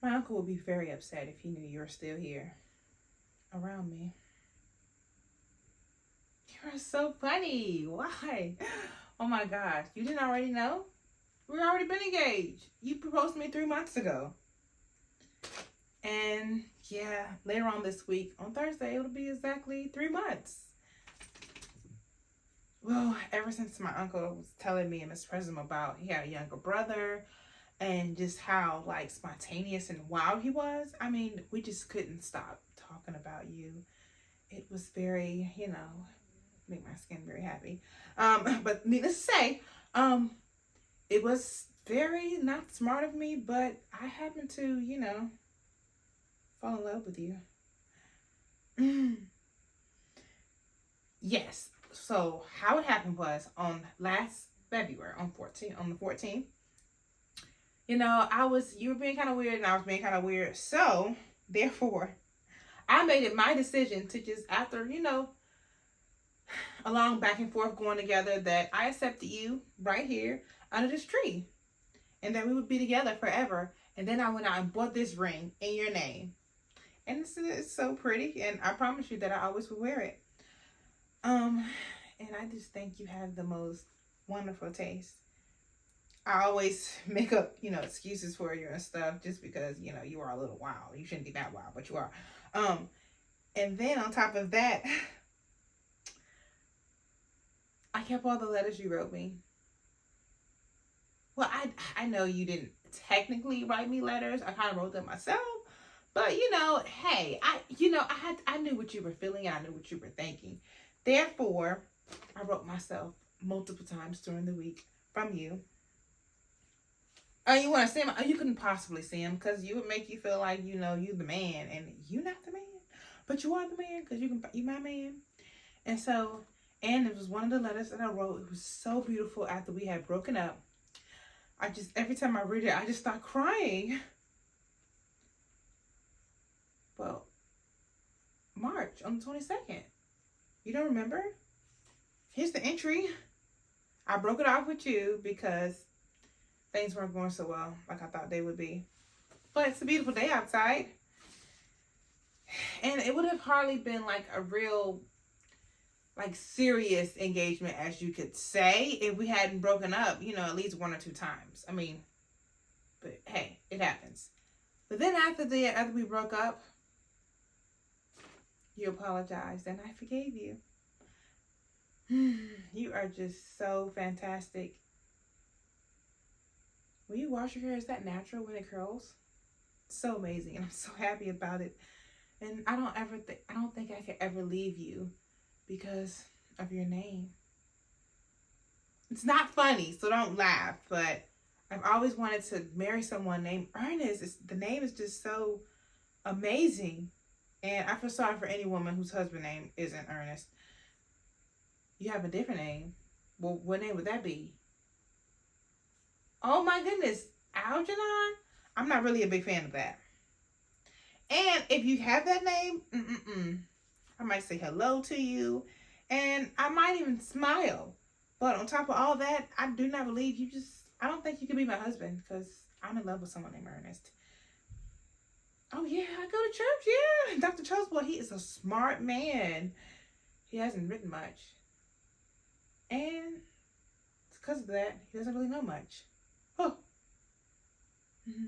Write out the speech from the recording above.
My uncle would be very upset if he knew you were still here around me. You're so funny. Why? Oh my gosh. You didn't already know? We've already been engaged. You proposed to me 3 months ago. And yeah, later on this week, on Thursday, it'll be exactly 3 months. Well, ever since my uncle was telling me and Miss President about he had a younger brother and just how like spontaneous and wild he was, I mean, we just couldn't stop talking about you. It was very, make my skin very happy. But needless to say, it was very not smart of me, but I happened to, fall in love with you. Yes. So how it happened was on last February, on the 14th. You were being kind of weird and I was being kind of weird. So therefore, I made it my decision to just, after, a long back and forth going together, that I accepted you right here under this tree. And that we would be together forever. And then I went out and bought this ring in your name. And it's so pretty. And I promise you that I always will wear it. And I just think you have the most wonderful taste. I always make up, excuses for you and stuff just because, you are a little wild. You shouldn't be that wild, but you are. And then on top of that, I kept all the letters you wrote me. Well, I know you didn't technically write me letters. I kind of wrote them myself. But, hey, I knew what you were feeling. I knew what you were thinking. Therefore, I wrote myself multiple times during the week from you. You want to see him? You couldn't possibly see him because you would make you feel like, you the man. And you're not the man. But you are the man because you're my man. And so, and it was one of the letters that I wrote. It was so beautiful after we had broken up. Every time I read it, I just start crying. Well, March on the 22nd. You don't remember? Here's the entry. I broke it off with you because things weren't going so well like I thought they would be. But it's a beautiful day outside. And it would have hardly been like a real, like, serious engagement, as you could say, if we hadn't broken up, at least 1 or 2 times. I mean, but hey, it happens. But then after we broke up, you apologized and I forgave you. You are just so fantastic. When you wash your hair, is that natural when it curls? So amazing, and I'm so happy about it. And I don't think I could ever leave you because of your name. It's not funny, so don't laugh, but I've always wanted to marry someone named Ernest. The name is just so amazing. And I feel sorry for any woman whose husband name isn't Ernest. You have a different name. Well, what name would that be? Oh my goodness, Algernon? I'm not really a big fan of that. And if you have that name, I might say hello to you. And I might even smile. But on top of all that, I do not believe I don't think you could be my husband because I'm in love with someone named Ernest. Oh, yeah, I go to church, yeah. Dr. Charles, boy, he is a smart man. He hasn't written much. And it's because of that, he doesn't really know much. Oh. Mm-hmm.